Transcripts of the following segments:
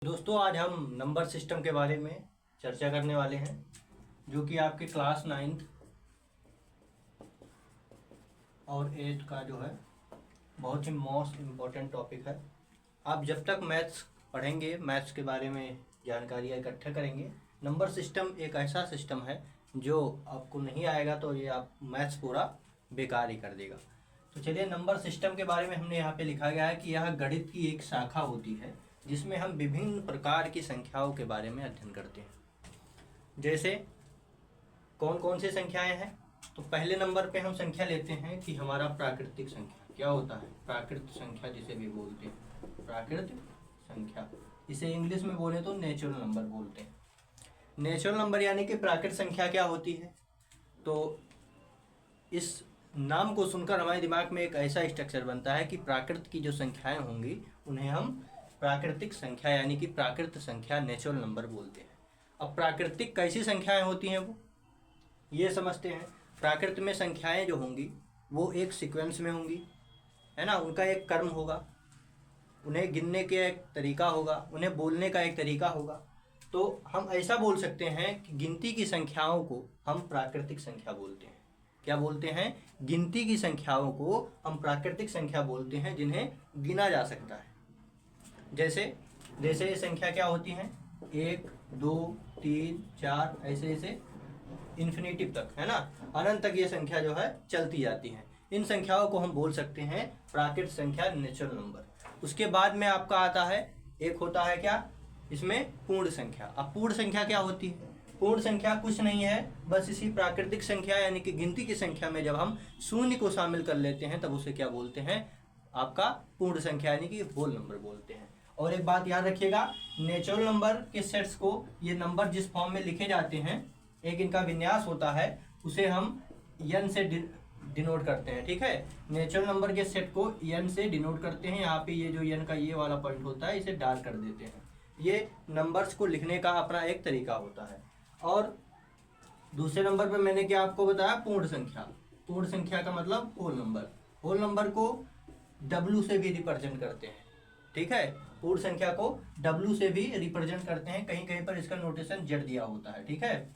दोस्तों आज हम नंबर सिस्टम के बारे में चर्चा करने वाले हैं, जो कि आपके क्लास 9th और 8th का जो है बहुत ही मोस्ट इम्पोर्टेंट टॉपिक है। आप जब तक मैथ्स पढ़ेंगे, मैथ्स के बारे में जानकारियाँ इकट्ठा करेंगे। नंबर सिस्टम एक ऐसा सिस्टम है जो आपको नहीं आएगा तो ये आप मैथ्स पूरा बेकार ही कर देगा। तो चलिए, नंबर सिस्टम के बारे में हमने यहाँ पे लिखा गया है कि यह गणित की एक शाखा होती है जिसमें हम विभिन्न प्रकार की संख्याओं के बारे में अध्ययन करते हैं। जैसे कौन कौन सी संख्याएं हैं, तो पहले नंबर पे हम संख्या लेते हैं कि हमारा प्राकृतिक संख्या क्या होता है। प्राकृत संख्या जिसे भी बोलते हैं, प्राकृत संख्या, इसे इंग्लिश में बोले तो नेचुरल नंबर बोलते हैं। नेचुरल नंबर यानी कि प्राकृत संख्या क्या होती है, तो इस नाम को सुनकर हमारे दिमाग में एक ऐसा स्ट्रक्चर बनता है कि प्राकृत की जो संख्याएं होंगी उन्हें हम प्राकृतिक संख्या यानी कि प्राकृत संख्या, नेचुरल नंबर बोलते हैं। अब प्राकृतिक कैसी संख्याएं होती हैं वो ये समझते हैं। प्राकृत में संख्याएं जो होंगी वो एक सीक्वेंस में होंगी, है ना। उनका एक क्रम होगा, उन्हें गिनने का एक तरीका होगा, उन्हें बोलने का एक तरीका होगा। तो हम ऐसा बोल सकते हैं कि गिनती की संख्याओं को हम प्राकृतिक संख्या बोलते हैं। क्या बोलते हैं? गिनती की संख्याओं को हम प्राकृतिक संख्या बोलते हैं जिन्हें गिना जा सकता है। जैसे जैसे ये संख्या क्या होती हैं, 1 2 3 4 ऐसे ऐसे इन्फिनिटिव तक, है ना, अनंत तक ये संख्या जो है चलती जाती हैं। इन संख्याओं को हम बोल सकते हैं प्राकृत संख्या, नेचुरल नंबर। उसके बाद में आपका आता है, एक होता है क्या इसमें, पूर्ण संख्या। अब पूर्ण संख्या क्या होती है? पूर्ण संख्या कुछ नहीं है, बस इसी प्राकृतिक संख्या यानी कि गिनती की संख्या में जब हम शून्य को शामिल कर लेते हैं तब उसे क्या बोलते हैं, आपका पूर्ण संख्या यानी कि होल नंबर बोलते हैं। और एक बात याद रखिएगा, नेचुरल नंबर के सेट्स को, ये नंबर जिस फॉर्म में लिखे जाते हैं, एक इनका विन्यास होता है, उसे हम n से डिनोट करते हैं। ठीक है, नेचुरल नंबर के सेट को n से डिनोट करते हैं। यहाँ पे ये जो n का ये वाला पॉइंट होता है इसे डार्क कर देते हैं। ये नंबर्स को लिखने का अपना एक तरीका होता है। और दूसरे नंबर पर मैंने क्या आपको बताया, पूर्ण संख्या। पूर्ण संख्या का मतलब होल नंबर। होल नंबर को W से भी रिप्रेजेंट करते हैं। ठीक है, पूर्ण संख्या को W से भी रिप्रेजेंट करते हैं। कहीं कहीं पर इसका नोटेशन Z दिया होता है। ठीक है,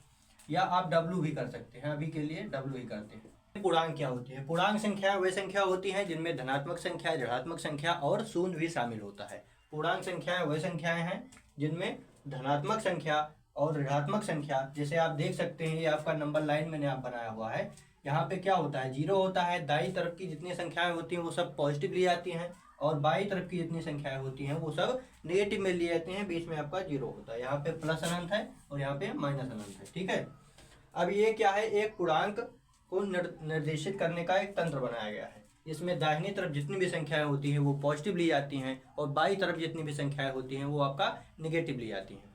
या आप W भी कर सकते हैं, अभी के लिए W ही करते हैं। पूर्णांक क्या होती है? पूर्णांक संख्या वे संख्या होती हैं जिनमें धनात्मक संख्या, ऋणात्मक संख्या और शून्य भी शामिल होता है। पूर्णांक संख्याएं वे संख्याएं हैं जिनमें धनात्मक संख्या और ऋणात्मक संख्या, जैसे आप देख सकते हैं ये आपका नंबर लाइन मैंने आप बनाया हुआ है। यहाँ पे क्या होता है, 0 होता है। दाईं तरफ की जितनी संख्याएं होती हैं वो सब पॉजिटिव ली जाती हैं और बाईं तरफ की जितनी संख्याएं होती हैं वो सब नेगेटिव में ली जाती हैं। बीच में आपका 0 होता है। यहाँ पे प्लस अनंत है और यहाँ पे माइनस अनंत है। ठीक है, अब ये क्या है, एक पूर्णांक को निर्देशित करने का एक तंत्र बनाया गया है। इसमें दाहिनी तरफ जितनी भी संख्याएं होती हैं वो पॉजिटिव ली जाती हैं और बाईं तरफ जितनी भी संख्याएं होती हैं वो आपका नेगेटिव ली जाती हैं।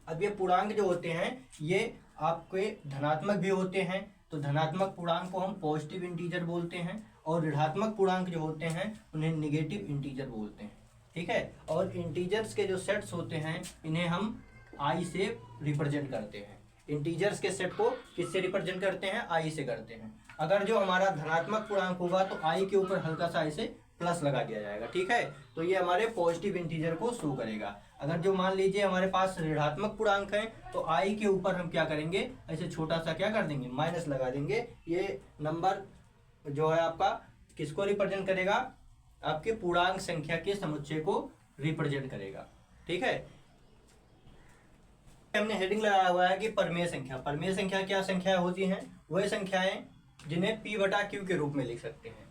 अब ये पूर्णांक जो होते हैं ये आपके धनात्मक भी होते हैं, तो धनात्मक पूर्णांक को हम पॉजिटिव इंटीजर बोलते हैं और ऋणात्मक पूर्णांक जो होते हैं उन्हें नेगेटिव इंटीजर बोलते हैं। ठीक है, और इंटीजर्स के जो सेट्स होते हैं इन्हें हम आई से रिप्रेजेंट करते हैं। इंटीजर्स के सेट को किससे रिप्रेजेंट करते हैं? आई से करते हैं। अगर जो हमारा धनात्मक पूर्णांक होगा तो आई के ऊपर हल्का सा ऐसे प्लस लगा दिया जाएगा। ठीक है, तो ये हमारे पॉजिटिव इंटीजर को शो करेगा। अगर जो मान लीजिए हमारे पास ऋणात्मक पूर्णांक है तो आई के ऊपर हम क्या करेंगे, ऐसे छोटा सा क्या कर देंगे, माइनस लगा देंगे। ये नंबर जो है आपका किसको रिप्रेजेंट करेगा, आपके पूर्णांक संख्या के समुच्चय को रिप्रेजेंट करेगा। ठीक है, हमने हेडिंग लगाया हुआ है कि परमेय संख्या। परमेय संख्या क्या संख्याएं होती हैं? वह संख्याएं जिन्हें P बटा Q के रूप में लिख सकते हैं।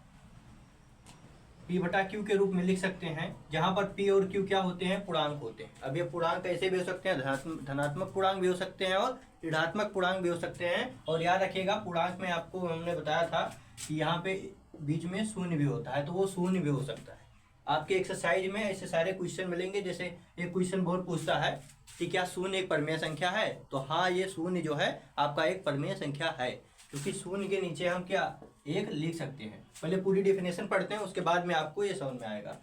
P बटा Q के रूप में लिख सकते हैं, जहां पर P और Q क्या होते हैं, पूर्णांक होते हैं। अब ये पूर्णांक कैसे भी हो सकते हैं, धनात्मक पूर्णांक भी हो सकते हैं और ऋणात्मक पूर्णांक भी हो सकते हैं। और याद रखिएगा, पूर्णांक में आपको हमने बताया था कि यहाँ पे बीच में शून्य भी होता है, तो वो शून्य भी हो सकता है। आपके एक्सरसाइज में ऐसे सारे क्वेश्चन मिलेंगे। जैसे एक क्वेश्चन बहुत पूछता है कि क्या शून्य एक परमेय संख्या है, तो हाँ, ये शून्य जो है आपका एक परमेय संख्या है, क्योंकि शून्य के नीचे हम क्या एक लिख सकते हैं। पहले पूरी डेफिनेशन पढ़ते हैं, उसके बाद में आपको ये समझ में आएगा।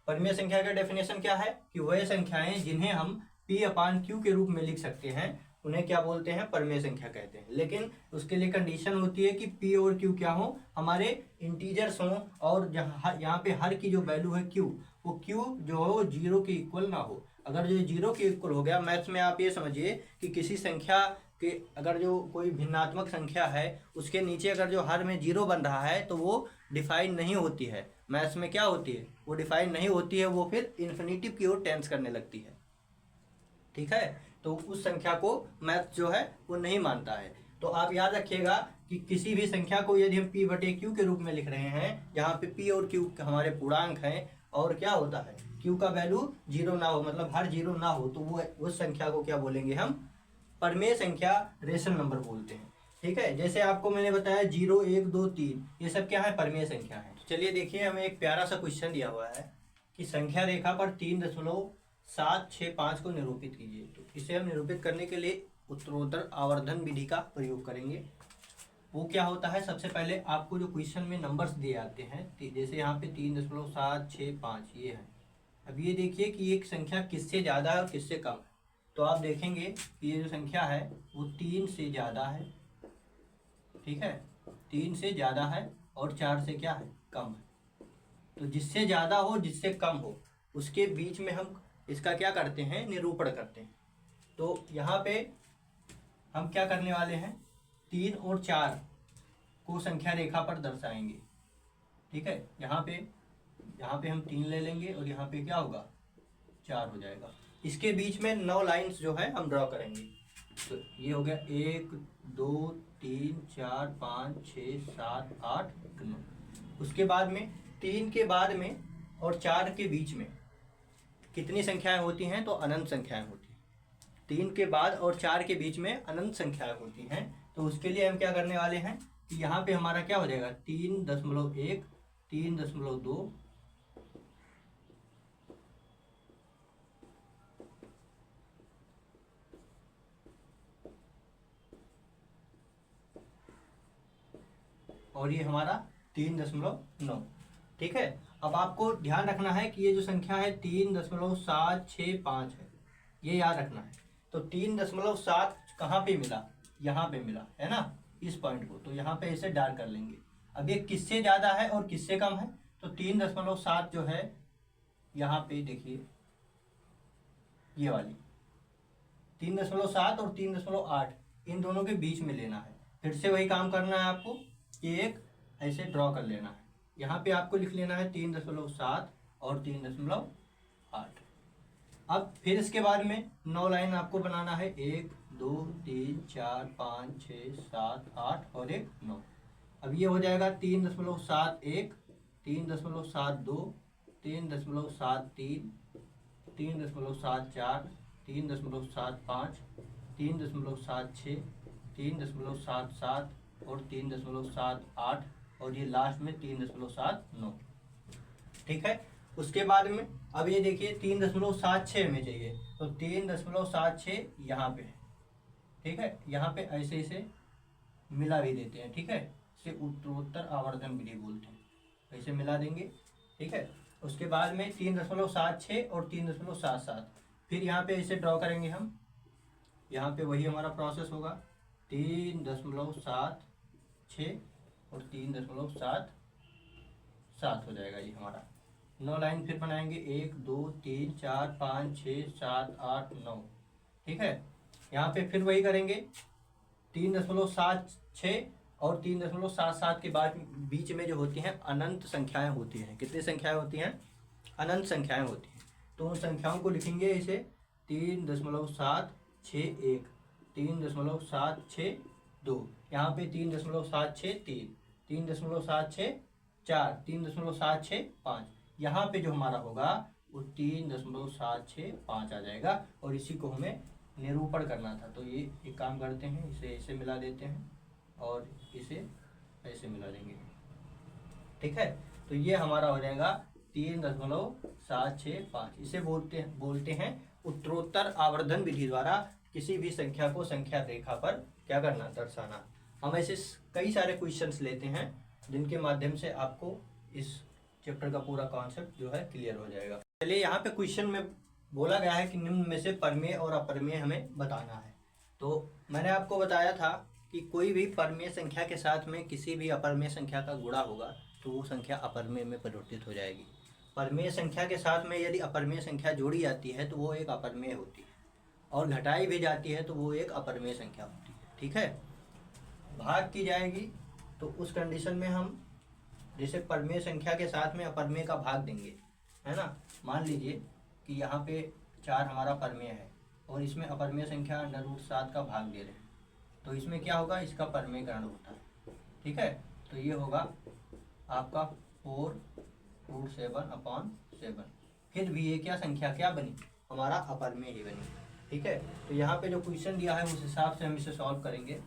परमेय संख्या का डेफिनेशन क्या है कि वह संख्याएं जिन्हें हम P/Q के रूप में लिख सकते हैं उन्हें क्या बोलते हैं, परमेय संख्या कहते हैं। लेकिन उसके लिए कंडीशन होती है कि P और Q क्या हो, हमारे इंटीजर्स हों और यहाँ पे हर की जो वैल्यू है Q, वो Q जो हो 0 के इक्वल ना हो। अगर जो जीरो के इक्वल हो गया, मैथ्स में आप ये समझिए कि किसी संख्या कि अगर जो कोई भिन्नात्मक संख्या है उसके नीचे अगर जो हर में जीरो बन रहा है तो वो डिफाइन नहीं होती है। मैथ्स में क्या होती है, वो डिफाइन नहीं होती है, वो फिर इन्फिनिटिव की ओर टेंस करने लगती है। ठीक है, तो उस संख्या को मैथ्स जो है वो नहीं मानता है। तो आप याद रखिएगा कि किसी भी संख्या को यदि हम p/q के रूप में लिख रहे हैं, जहाँ पे p और q हमारे पूर्णांक हैं, और क्या होता है q का वैल्यू जीरो ना हो, मतलब हर जीरो ना हो, तो वो उस संख्या को क्या बोलेंगे हम, परमेय संख्या, रेशनल नंबर बोलते हैं। ठीक है, जैसे आपको मैंने बताया 0 1 2 3 ये सब क्या है, परमेय संख्या है। चलिए देखिए, हमें एक प्यारा सा क्वेश्चन दिया हुआ है कि संख्या रेखा पर 3.765 को निरूपित कीजिए। तो इसे हम निरूपित करने के लिए उत्तरोत्तर आवर्धन विधि का प्रयोग करेंगे। वो क्या होता है, सबसे पहले आपको जो क्वेश्चन में नंबर्स दिए आते हैं, जैसे यहाँ पे 3.765 ये है। अब ये देखिए कि एक संख्या किससे ज़्यादा है और किससे कम है। तो आप देखेंगे कि ये जो संख्या है वो 3 से ज़्यादा है। ठीक है, 3 से ज़्यादा है और 4 से क्या है, कम है। तो जिससे ज़्यादा हो जिससे कम हो उसके बीच में हम इसका क्या करते हैं, निरूपण करते हैं। तो यहाँ पे हम क्या करने वाले हैं, 3 और 4 को संख्या रेखा पर दर्शाएंगे। ठीक है, यहाँ पे हम 3 ले लेंगे और यहाँ पे क्या होगा, 4 हो जाएगा। इसके बीच में 9 लाइंस जो है हम ड्रॉ करेंगे। तो ये हो गया 1 2 3 4 5 6 7 8 9। उसके बाद में 3 के बाद में और 4 के बीच में कितनी संख्याएं होती हैं, तो अनंत संख्याएं होती हैं। 3 के बाद और 4 के बीच में अनंत संख्याएं होती हैं। तो उसके लिए हम क्या करने वाले हैं कि यहाँ पे हमारा क्या हो जाएगा, 3.1 3.2 और ये हमारा 3.9। ठीक है, अब आपको ध्यान रखना है कि ये जो संख्या है 3.765 है, ये याद रखना है। तो 3.7 कहाँ पे मिला, यहाँ पे मिला है ना, इस पॉइंट को। तो यहाँ पे इसे डार्क कर लेंगे। अब ये किससे ज़्यादा है और किससे कम है, तो 3.7 जो है यहाँ पे देखिए, ये वाली 3.7 और 3.8 इन दोनों के बीच में लेना है। फिर से वही काम करना है आपको कि एक ऐसे ड्रॉ कर लेना है। यहाँ पे आपको लिख लेना है 3.7 और 3.8। अब फिर इसके बाद में 9 लाइन आपको बनाना है, 1 2 3 4 5 6 7 8 और एक 9। अब ये हो जाएगा 3.71 3.72 3.73 3.74 3.75 3.76 3.77 और 3.78 और ये लास्ट में 3.79। ठीक है, उसके बाद में अब ये देखिए 3.76 में चाहिए, तो 3.76 यहाँ पे है। ठीक है, यहाँ पे ऐसे इसे मिला भी देते हैं। ठीक है, इसे उत्तरोत्तर आवर्धन विधि बोलते हैं, ऐसे मिला देंगे। ठीक है, उसके बाद में 3.76 और 3.77 फिर यहाँ पे इसे ड्रॉ करेंगे हम। यहाँ पे वही हमारा प्रोसेस होगा, 3.76 और 3.77 हो जाएगा ये हमारा। 9 लाइन फिर बनाएंगे, 1 2 3 4 5 6 7 8 9। ठीक है, यहाँ पे फिर वही करेंगे, 3.76 और 3.77 के बाद बीच में जो होती हैं अनंत संख्याएं होती हैं। कितनी संख्याएं होती हैं, अनंत संख्याएं होती हैं। तो उन संख्याओं को लिखेंगे इसे 3.761 3.762, यहाँ पे 3.763 3.764 3.765, यहाँ पे जो हमारा होगा वो 3.765 आ जाएगा। और इसी को हमें निरूपण करना था। तो ये एक काम करते हैं, इसे ऐसे मिला देते हैं और इसे ऐसे मिला देंगे। ठीक है, तो ये हमारा हो जाएगा 3.765। इसे बोलते हैं उत्तरोत्तर आवर्धन विधि द्वारा किसी भी संख्या को संख्या रेखा पर क्या करना, दर्शाना। हम ऐसे कई सारे क्वेश्चंस लेते हैं जिनके माध्यम से आपको इस चैप्टर का पूरा कॉन्सेप्ट जो है क्लियर हो जाएगा। चलिए, यहाँ पे क्वेश्चन में बोला गया है कि निम्न में से परमेय और अपरमेय हमें बताना है। तो मैंने आपको बताया था कि कोई भी परमेय संख्या के साथ में किसी भी अपरमेय संख्या का गुणा होगा तो वो संख्या अपरमेय में परिवर्तित हो जाएगी। परमेय संख्या के साथ में यदि अपरमेय संख्या जोड़ी जाती है तो वो एक अपरमेय होती है, और घटाई भी जाती है तो वो एक अपरमेय संख्या होती है। ठीक है, भाग की जाएगी तो उस कंडीशन में हम जैसे परमेय संख्या के साथ में अपरमेय का भाग देंगे, है ना। मान लीजिए कि यहाँ पे 4 हमारा परमेय है और इसमें अपरमेय संख्या √7 का भाग दे रहे हैं, तो इसमें क्या होगा, इसका परमेयकरण होता है। ठीक है, तो ये होगा आपका 4√7/7। फिर भी ये क्या संख्या क्या बनी, हमारा अपरमेय ही बनी। ठीक है, तो यहाँ पे जो क्वेश्चन दिया है उस हिसाब से हम इसे सॉल्व करेंगे।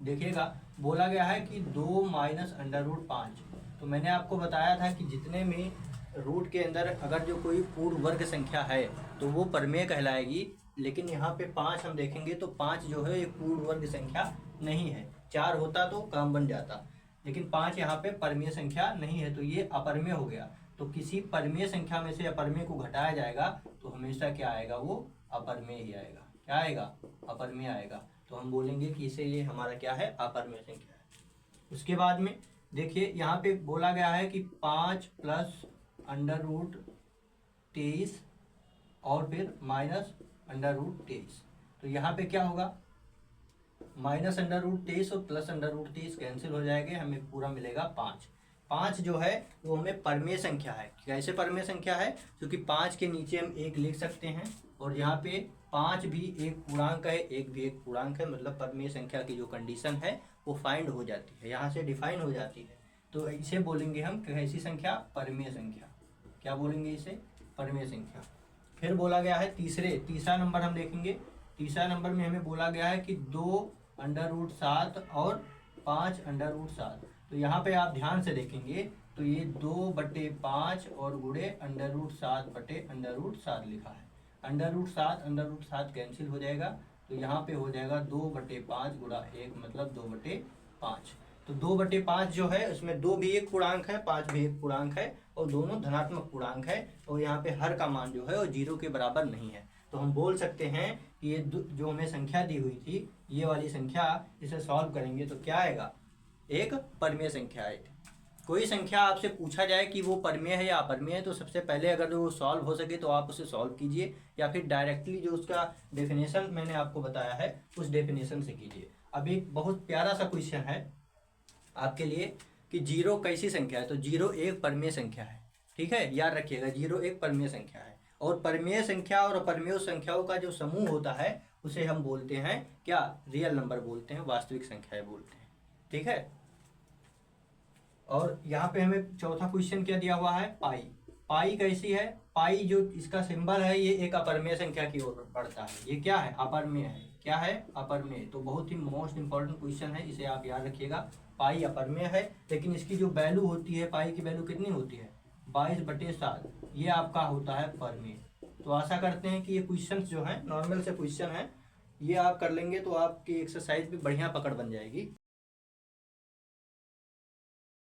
देखिएगा, बोला गया है कि 2 - √5। तो मैंने आपको बताया था कि जितने भी रूट के अंदर अगर जो कोई पूर्ण वर्ग संख्या है तो वो परमेय कहलाएगी, लेकिन यहाँ पे 5 हम देखेंगे तो 5 जो है एक पूर्ण वर्ग संख्या नहीं है। 4 होता तो काम बन जाता, लेकिन 5 यहाँ पे परमेय संख्या नहीं है, तो ये अपरमेय हो गया। तो किसी परमेय संख्या में से अपरमेय को घटाया जाएगा तो हमेशा क्या आएगा, वो अपरमेय ही आएगा। क्या आएगा, अपरमेय आएगा। तो हम बोलेंगे कि इसे ये हमारा क्या है, अपरमेय संख्या है। उसके बाद में देखिए यहाँ पे बोला गया है कि 5 + √23 और फिर -√23। तो यहाँ पे क्या होगा, -√23 और +√23 कैंसिल हो जाएंगे, हमें पूरा मिलेगा 5। 5 जो है वो हमें परमेय संख्या है। कैसे परमेय संख्या है, क्योंकि 5 के नीचे हम 1 लिख सकते हैं, और यहाँ पे 5 भी एक पूर्णांक है, 1 भी एक पूर्णांक है, मतलब परमेय संख्या की जो कंडीशन है वो फाइंड हो जाती है, यहाँ से डिफाइन हो जाती है। तो इसे बोलेंगे हम कैसी संख्या, परमेय संख्या। क्या बोलेंगे इसे, परमेय संख्या। फिर बोला गया है तीसरा नंबर हम देखेंगे। तीसरा नंबर में हमें बोला गया है कि 2 √7 और 5 √7। तो यहाँ पे आप ध्यान से देखेंगे तो ये 2/5 और गुणे √7/√7 लिखा है। √7 कैंसिल हो जाएगा, तो यहाँ पे हो जाएगा 2/5 गुणा 1 मतलब 2/5। तो 2/5 जो है उसमें 2 भी एक पूर्णांक है, 5 भी एक पूर्णांक है, और दोनों धनात्मक पूर्णांक है, और यहाँ पे हर का मान जो है वो 0 के बराबर नहीं है। तो हम बोल सकते हैं कि ये जो हमें संख्या दी हुई थी, ये वाली संख्या, इसे सॉल्व करेंगे तो क्या आएगा, एक परमेय संख्या आएगी। कोई संख्या आपसे पूछा जाए कि वो परमेय है या अपरमेय है, तो सबसे पहले अगर वो सॉल्व हो सके तो आप उसे सॉल्व कीजिए, या फिर डायरेक्टली जो उसका डेफिनेशन मैंने आपको बताया है उस डेफिनेशन से कीजिए। अब एक बहुत प्यारा सा क्वेश्चन है आपके लिए कि 0 कैसी संख्या है। तो 0 एक परमेय संख्या है। ठीक है, याद रखिएगा, 0 एक परमेय संख्या है, और परमेय संख्या और अपरमेय संख्याओं का जो समूह होता है उसे हम बोलते हैं क्या, रियल नंबर बोलते हैं, वास्तविक संख्याएं बोलते हैं। ठीक है, और यहाँ पे हमें चौथा क्वेश्चन क्या दिया हुआ है, पाई। पाई कैसी है, पाई जो इसका सिंबल है ये एक अपरमेय संख्या की ओर बढ़ता है। ये क्या है, अपरमेय है। क्या है, अपरमेय। तो बहुत ही मोस्ट इंपॉर्टेंट क्वेश्चन है, इसे आप याद रखिएगा। पाई अपरमेय है, लेकिन इसकी जो वैल्यू होती है, पाई की वैल्यू कितनी होती है, 22/7। ये आपका होता है परमेय। तो आशा करते हैं कि ये क्वेश्चन जो है नॉर्मल से क्वेश्चन है, ये आप कर लेंगे तो आपकी एक्सरसाइज भी बढ़िया पकड़ बन जाएगी।